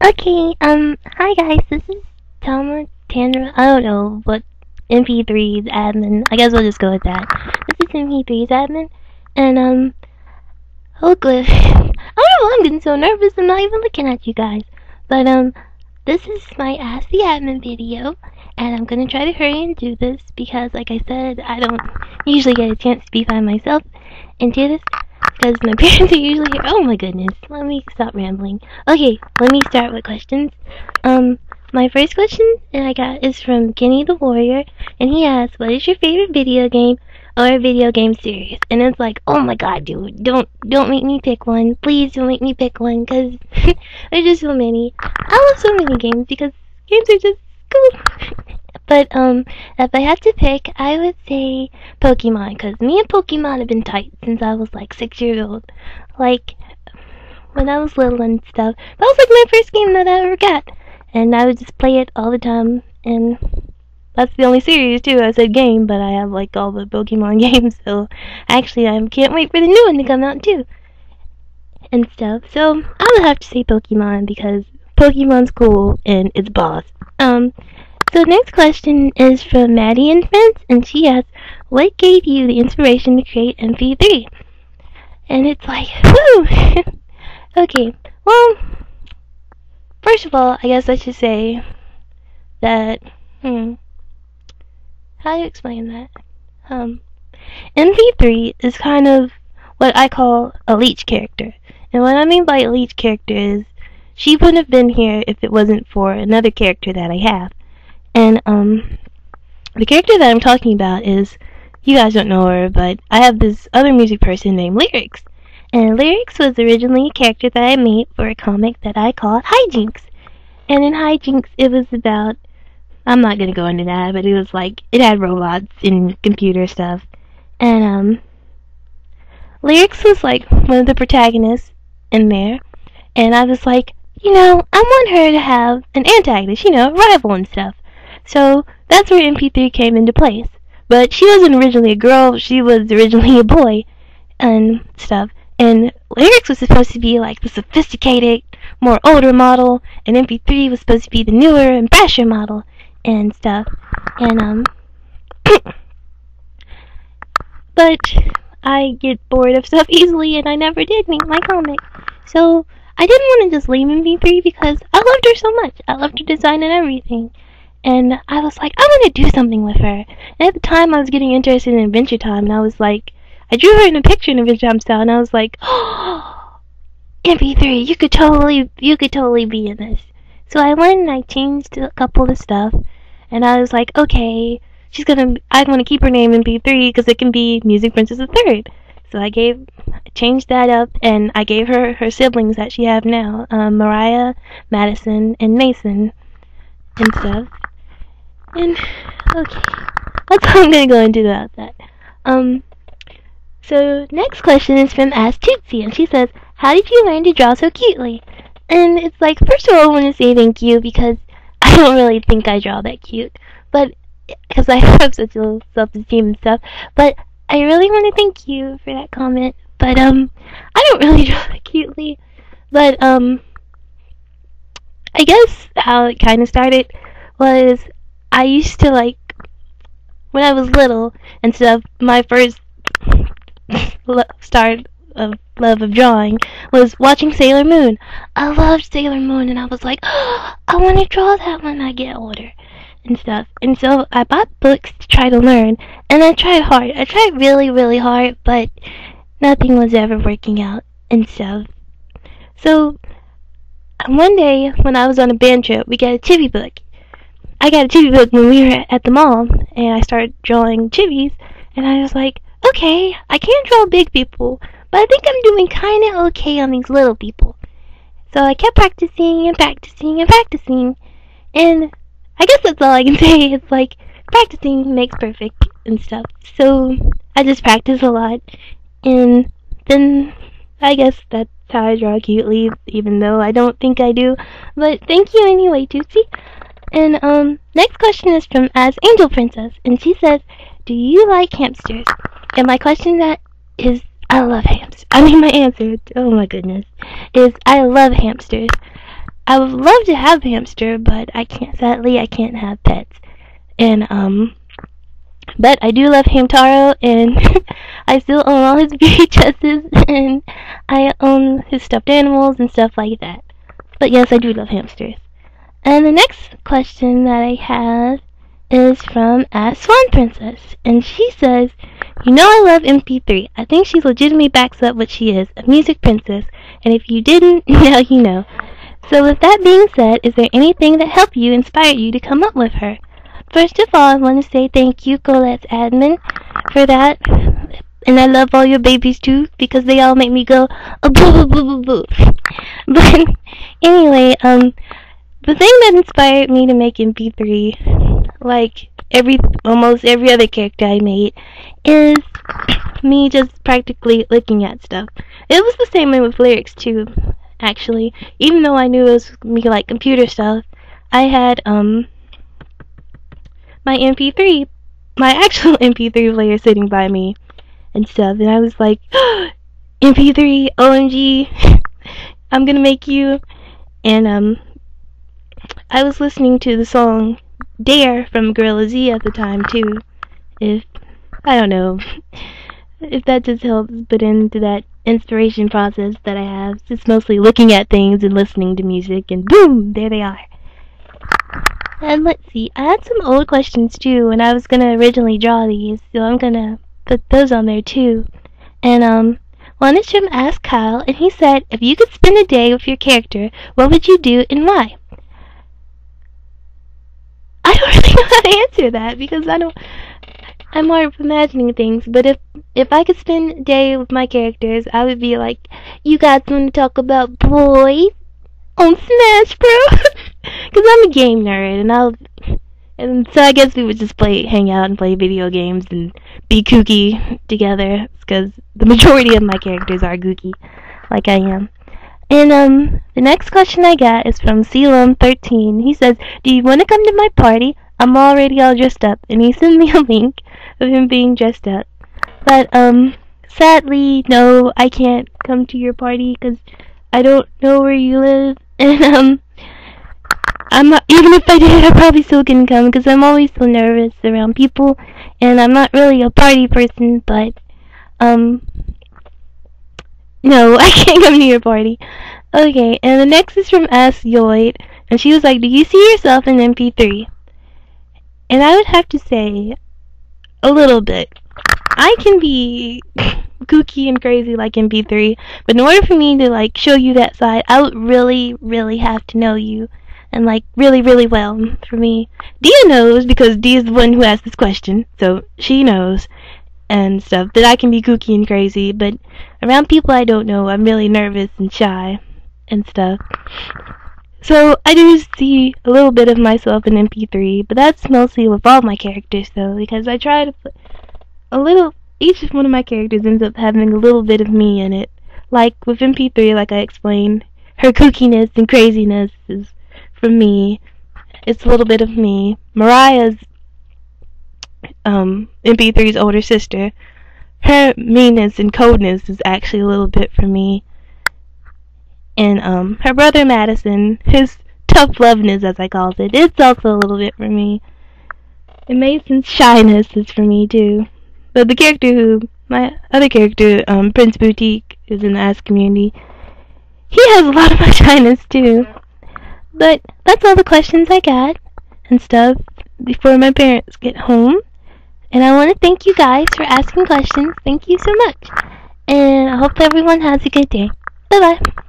Hi guys, this is Tama Tandra. I don't know what MP3's admin. I guess we'll just go with that. This is MP3's admin, and oh good. I don't know why I'm getting so nervous. I'm not even looking at you guys, but this is my Ask the Admin video, and I'm gonna try to hurry and do this because, like I said, I don't usually get a chance to be by myself and do this. Because my parents are usually here. Oh my goodness. Let me stop rambling. Okay, let me start with questions. My first question I got is from Kenny the Warrior, and he asks, what is your favorite video game or video game series? And it's like, oh my god, dude, don't make me pick one. Please don't make me pick one, because there's just so many. I love so many games, because games are just cool. But, if I had to pick, I would say Pokemon, because me and Pokemon have been tight since I was, like, 6 years old. Like, when I was little and stuff. That was, like, my first game that I ever got. And I would just play it all the time, and that's the only series, too. I said game, but I have, like, all the Pokemon games, so actually, I can't wait for the new one to come out, too. And stuff. So, I would have to say Pokemon, because Pokemon's cool, and it's boss. So next question is from Maddie and Friends, and she asks, what gave you the inspiration to create MP3? And it's like, whoo! Okay, well, first of all, I guess I should say that, how do you explain that? MP3 is kind of what I call a leech character. And what I mean by a leech character is, she wouldn't have been here if it wasn't for another character that I have. And, the character that I'm talking about is, you guys don't know her, but I have this other music person named Lyrics. And Lyrics was originally a character that I made for a comic that I called Hijinks. And in Hijinks, it was about, I'm not gonna go into that, but it was like, it had robots and computer stuff. And, Lyrics was like one of the protagonists in there. And I was like, I want her to have an antagonist, rival and stuff. So, that's where MP3 came into place. But she wasn't originally a girl, she was originally a boy, and stuff. And Lyrics was supposed to be like the sophisticated, more older model, and MP3 was supposed to be the newer and fresher model, and stuff. And, but I get bored of stuff easily, and I never did make my comic. So, I didn't want to just leave MP3 because I loved her so much. I loved her design and everything. And I was like, I want to do something with her. And at the time, I was getting interested in Adventure Time, and I was like, I drew her in a picture in Adventure Time style, and I was like, oh, MP3, you could totally be in this. So I went and I changed a couple of stuff, and I was like, okay, I'm gonna keep her name MP3 because it can be Music Princess III. So I changed that up, and I gave her her siblings that she have now, Mariah, Madison, and Mason, and stuff. And, okay, that's all I'm gonna go into about that. So, next question is from Ask Tootsie, and she says, how did you learn to draw so cutely? And it's like, first of all, I want to say thank you, because I don't really think I draw that cute, but, because I have such low self-esteem and stuff, but I really want to thank you for that comment, but, I don't really draw that cutely, but, I guess how it kind of started was, I used to, like, when I was little and stuff, my first start of love of drawing was watching Sailor Moon. I loved Sailor Moon, and I was like, oh, I want to draw that when I get older, and stuff. And so I bought books to try to learn, and I tried hard. I tried really, really hard, but nothing was ever working out, and stuff. So, one day, when I was on a band trip, we got a chibi book. I got a chibi book when we were at the mall, and I started drawing chibis, and I was like, okay, I can't draw big people, but I think I'm doing kinda okay on these little people. So I kept practicing and practicing and practicing, and I guess that's all I can say. It's like, practicing makes perfect and stuff. So I just practice a lot, and then I guess that's how I draw cutely, even though I don't think I do. But thank you anyway, Tootsie. And, next question is from As Angel Princess, and she says, do you like hamsters? And my question to that is, I love hamsters. My answer, oh my goodness, is I love hamsters. I would love to have a hamster, but I can't. Sadly, I can't have pets. And but I do love Hamtaro, and I still own all his VHSs, and I own his stuffed animals and stuff like that. But yes, I do love hamsters. And the next question that I have is from Ask Swan Princess, and she says, "You know I love MP3. I think she legitimately backs up what she is, a music princess, and if you didn't, now you know. So with that being said, is there anything that helped you, inspired you to come up with her?" First of all, I want to say thank you, Colette's admin, for that. And I love all your babies too, because they all make me go, oh, boo, boo, boo, boo, boo. But anyway, the thing that inspired me to make MP3, like almost every other character I made, is me just practically looking at stuff. It was the same way with lyrics too, actually. Even though I knew it was me like computer stuff, I had my actual MP3 player sitting by me and stuff, and I was like, MP3, OMG, I'm gonna make you. And I was listening to the song Dare from Gorilla Z at the time too. I don't know if that just helps put into that inspiration process that I have. It's mostly looking at things and listening to music, and boom, there they are. And let's see, I had some old questions too, and I was gonna originally draw these, so I'm gonna put those on there too. And one is from Ask Kyle, and he said, if you could spend a day with your character, what would you do and why? I don't really know how to answer that, because I'm more of imagining things, but if I could spend a day with my characters, I would be like, you guys want to talk about boys on Smash Bros? Because I'm a game nerd, and so I guess we would just hang out and play video games and be kooky together, because the majority of my characters are kooky, like I am. And the next question I got is from Celum13. He says, do you want to come to my party? I'm already all dressed up, and he sent me a link of him being dressed up. But sadly, no, I can't come to your party because I don't know where you live, and I'm not, even if I did, I probably still couldn't come because I'm always so nervous around people, and I'm not really a party person. But no, I can't come to your party. Okay, and the next is from Ask Yoid, and she was like, do you see yourself in MP3? And I would have to say, a little bit. I can be kooky and crazy like MP3, but in order for me to like show you that side, I would really, really have to know you, and like really, really well for me. Dia knows, because Dia's the one who asked this question, so she knows and stuff, that I can be kooky and crazy, but around people I don't know, I'm really nervous and shy and stuff. So I do see a little bit of myself in MP3, but that's mostly with all my characters though, because I try to put a little, each one of my characters ends up having a little bit of me in it. Like with MP3, like I explained, her kookiness and craziness is from me. It's a little bit of me. Mariah's MP3's older sister, her meanness and coldness is actually a little bit from me. And her brother Madison, his tough loveness as I call it, it's also a little bit for me. And Mason's shyness is for me too. But the character my other character, Prince Boutique, is in the Ask community, he has a lot of my shyness too. But that's all the questions I got and stuff before my parents get home. And I want to thank you guys for asking questions. Thank you so much. And I hope everyone has a good day. Bye bye.